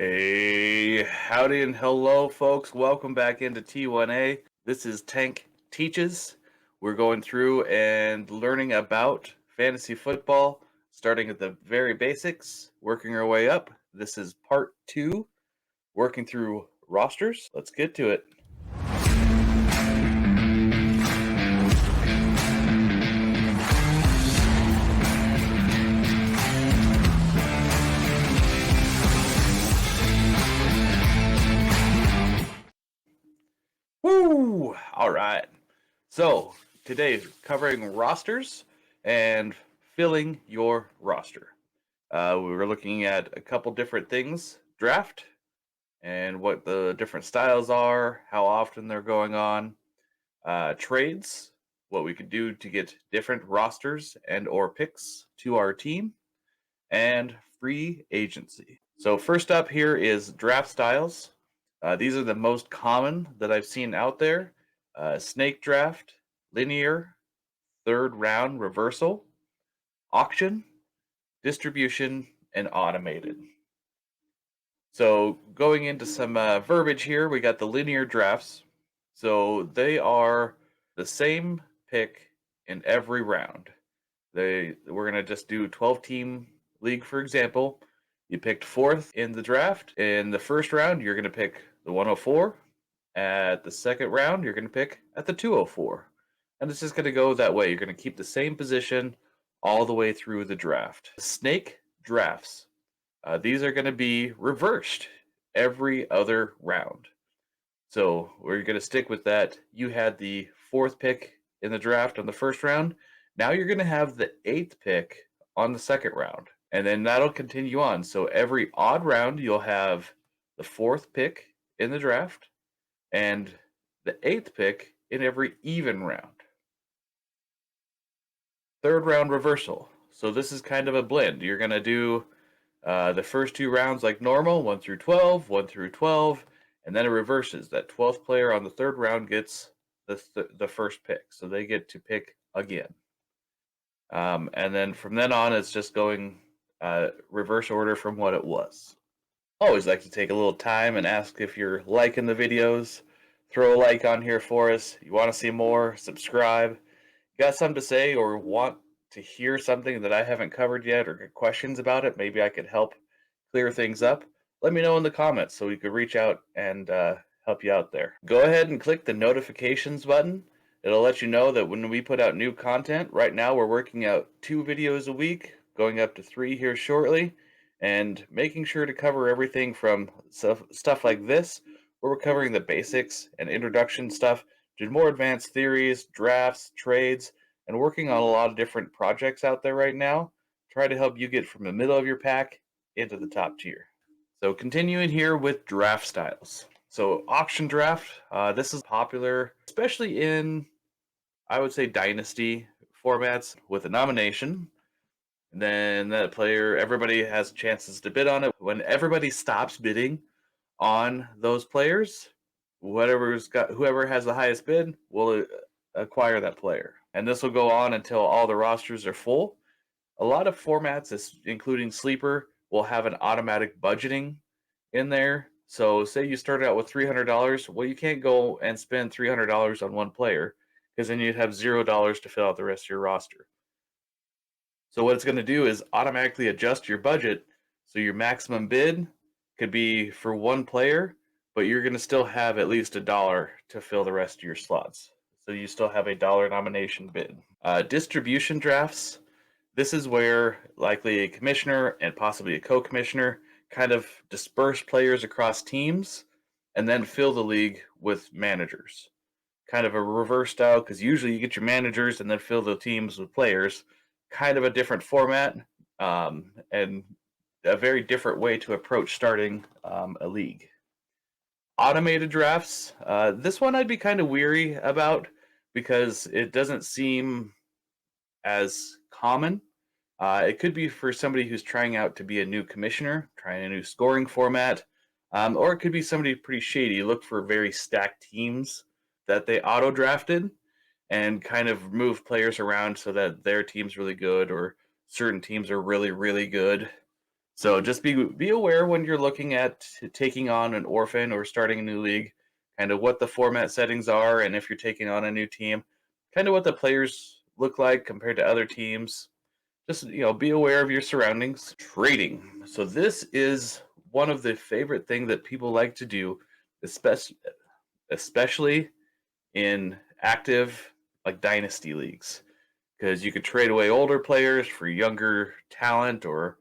Hey, howdy and hello, folks. Welcome back into T1A. This is Tank Teaches. We're going through and learning about fantasy football, starting at the very basics, working our way up. This is part two, working through rosters. Let's get to it. Woo! All right. So, today, covering rosters and filling your roster. We were looking at a couple different things: draft and what the different styles are, how often they're going on, trades, what we could do to get different rosters and or picks to our team, and free agency. So first up here is draft styles. These are the most common that I've seen out there: snake draft, linear, third round reversal, auction, distribution, and automated. So going into some verbiage here, we got the linear drafts. So they are the same pick in every round. We're gonna just do 12-team league, for example. You picked fourth in the draft. In the first round, you're gonna pick the 104. At the second round, you're gonna pick at the 204. And it's just gonna go that way. You're gonna keep the same position all the way through the draft. Snake drafts. These are going to be reversed every other round. So we're going to stick with that. You had the fourth pick in the draft on the first round. Now you're going to have the eighth pick on the second round. And then that'll continue on. So every odd round, you'll have the fourth pick in the draft and the eighth pick in every even round. Third round reversal. So this is kind of a blend. You're going to do the first two rounds like normal, 1 through 12, 1 through 12, and then it reverses. That 12th player on the third round gets the first pick, so they get to pick again. And then from then on, it's just going reverse order from what it was. Always like to take a little time and ask if you're liking the videos. Throw a like on here for us. You want to see more? Subscribe. Got something to say or want to hear something that I haven't covered yet or get questions about it, maybe I could help clear things up, let me know in the comments so we could reach out and help you out there. Go ahead and click the notifications button. It'll let you know that when we put out new content. Right now we're working out 2 videos a week, going up to 3 here shortly, and making sure to cover everything from stuff like this, where we're covering the basics and introduction stuff, to more advanced theories, drafts, trades, and working on a lot of different projects out there right now. Try to help you get from the middle of your pack into the top tier. So continuing here with draft styles. So auction draft, this is popular, especially in, I would say, dynasty formats with a nomination. And then that player, everybody has chances to bid on it. When everybody stops bidding on those players, whoever has the highest bid will acquire that player. And this will go on until all the rosters are full. A lot of formats, including Sleeper, will have an automatic budgeting in there. So say you started out with $300. Well, you can't go and spend $300 on one player because then you'd have $0 to fill out the rest of your roster. So what it's going to do is automatically adjust your budget so your maximum bid could be for one player, but you're going to still have at least $1 to fill the rest of your slots. So you still have a dollar nomination bid. Distribution drafts. This is where likely a commissioner and possibly a co-commissioner kind of disperse players across teams and then fill the league with managers. Kind of a reverse style, because usually you get your managers and then fill the teams with players. Kind of a different format, and a very different way to approach starting a league. Automated drafts. This one I'd be kind of weary about because it doesn't seem as common. It could be for somebody who's trying out to be a new commissioner, trying a new scoring format, or it could be somebody pretty shady. Look for very stacked teams that they auto drafted and kind of move players around so that their team's really good or certain teams are really, really good. So just be aware when you're looking at taking on an orphan or starting a new league, kind of what the format settings are, and if you're taking on a new team, kind of what the players look like compared to other teams. Just be aware of your surroundings. Trading. So this is one of the favorite things that people like to do, especially in active like dynasty leagues, because you could trade away older players for younger talent or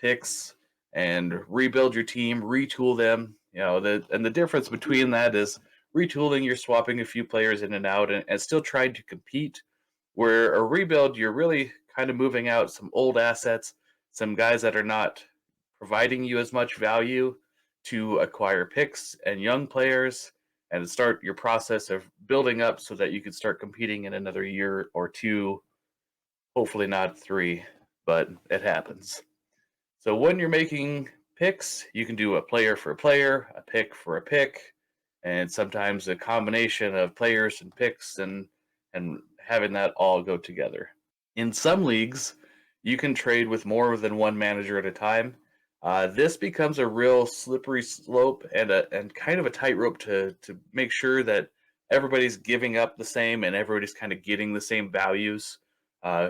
picks and rebuild your team, retool them. And the difference between that is retooling, you're swapping a few players in and out and still trying to compete. Where a rebuild, you're really kind of moving out some old assets, some guys that are not providing you as much value to acquire picks and young players and start your process of building up so that you can start competing in another year or two. Hopefully not 3, but it happens. So when you're making picks, you can do a player for a player, a pick for a pick, and sometimes a combination of players and picks and having that all go together. In some leagues, you can trade with more than one manager at a time. This becomes a real slippery slope and kind of a tightrope to make sure that everybody's giving up the same and everybody's kind of getting the same values.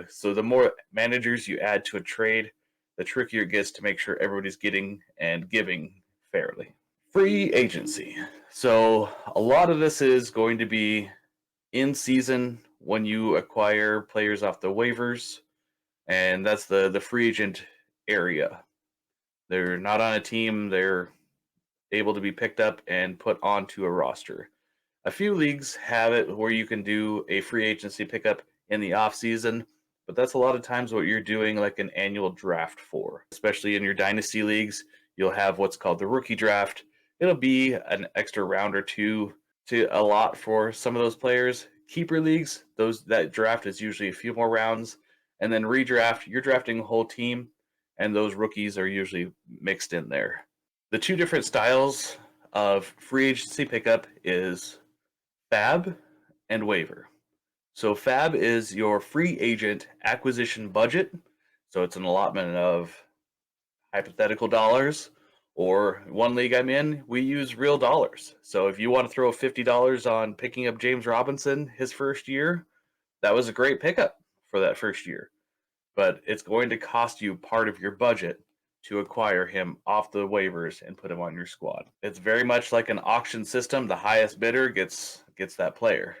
So the more managers you add to a trade, the trickier it gets to make sure everybody's getting and giving fairly. Free agency. So a lot of this is going to be in season when you acquire players off the waivers, and that's the free agent area. They're not on a team, they're able to be picked up and put onto a roster. A few leagues have it where you can do a free agency pickup in the off season, but that's a lot of times what you're doing like an annual draft for. Especially in your dynasty leagues, you'll have what's called the rookie draft. It'll be an extra round or two to allot for some of those players. Keeper leagues, that draft is usually a few more rounds, and then redraft, you're drafting a whole team, and those rookies are usually mixed in there. The two different styles of free agency pickup is FAB and waiver. So FAB is your free agent acquisition budget. So it's an allotment of hypothetical dollars, or one league I'm in, we use real dollars. So if you want to throw $50 on picking up James Robinson his first year, that was a great pickup for that first year. But it's going to cost you part of your budget to acquire him off the waivers and put him on your squad. It's very much like an auction system. The highest bidder gets that player.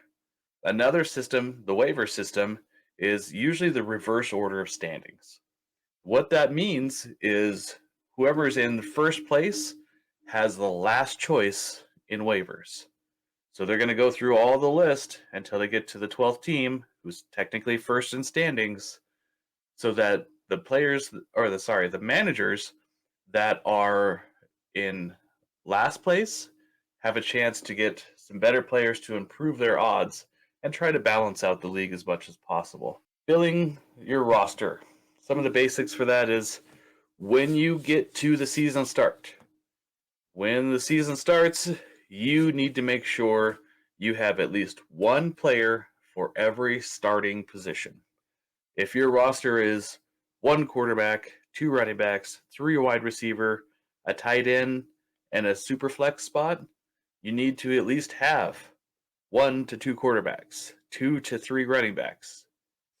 Another system, the waiver system, is usually the reverse order of standings. What that means is whoever's in first place has the last choice in waivers. So they're going to go through all the list until they get to the 12th team, who's technically first in standings, so that the managers that are in last place have a chance to get some better players to improve their odds and try to balance out the league as much as possible. Filling your roster. Some of the basics for that is when you get to the season start. When the season starts, you need to make sure you have at least one player for every starting position. If your roster is one quarterback, two running backs, three wide receiver, a tight end, and a super flex spot, you need to at least have 1 to 2 quarterbacks, 2 to 3 running backs,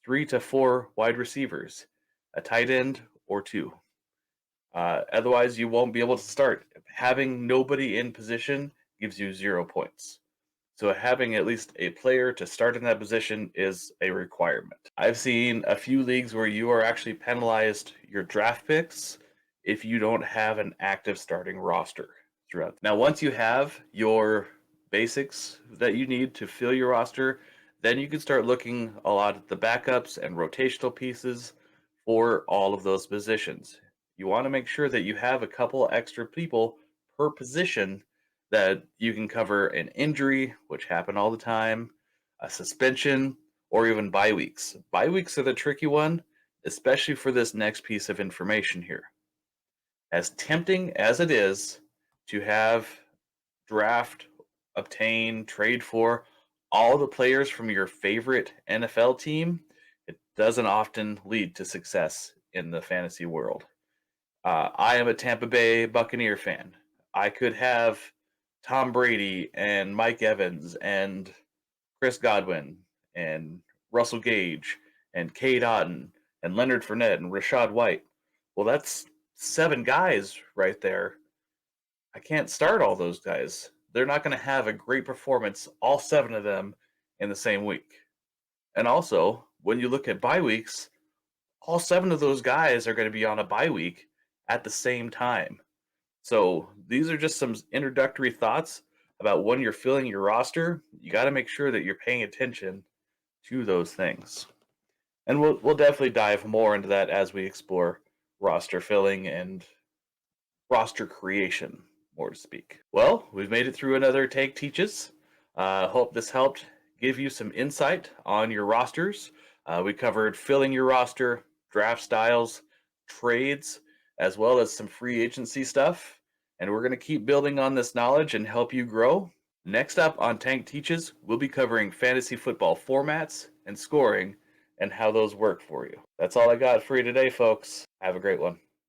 3 to 4 wide receivers, a tight end or two. Otherwise, you won't be able to start. Having nobody in position gives you 0 points. So having at least a player to start in that position is a requirement. I've seen a few leagues where you are actually penalized your draft picks if you don't have an active starting roster throughout. Now, once you have your basics that you need to fill your roster, then you can start looking a lot at the backups and rotational pieces for all of those positions. You want to make sure that you have a couple extra people per position that you can cover an injury, which happen all the time, a suspension, or even bye weeks. Bye weeks are the tricky one, especially for this next piece of information here. As tempting as it is to have draft, obtain, trade for all the players from your favorite NFL team, it doesn't often lead to success in the fantasy world. I am a Tampa Bay Buccaneer fan. I could have Tom Brady and Mike Evans and Chris Godwin and Russell Gage and Cade Otton and Leonard Fournette and Rashad White. Well, that's 7 guys right there. I can't start all those guys. They're not going to have a great performance, all 7 of them, in the same week. And also, when you look at bye weeks, all 7 of those guys are going to be on a bye week at the same time. So these are just some introductory thoughts about when you're filling your roster. You got to make sure that you're paying attention to those things. And we'll definitely dive more into that as we explore roster filling and roster creation, more to speak. Well, we've made it through another Tank Teaches. Hope this helped give you some insight on your rosters. We covered filling your roster, draft styles, trades, as well as some free agency stuff. And we're going to keep building on this knowledge and help you grow. Next up on Tank Teaches, we'll be covering fantasy football formats and scoring and how those work for you. That's all I got for you today, folks. Have a great one.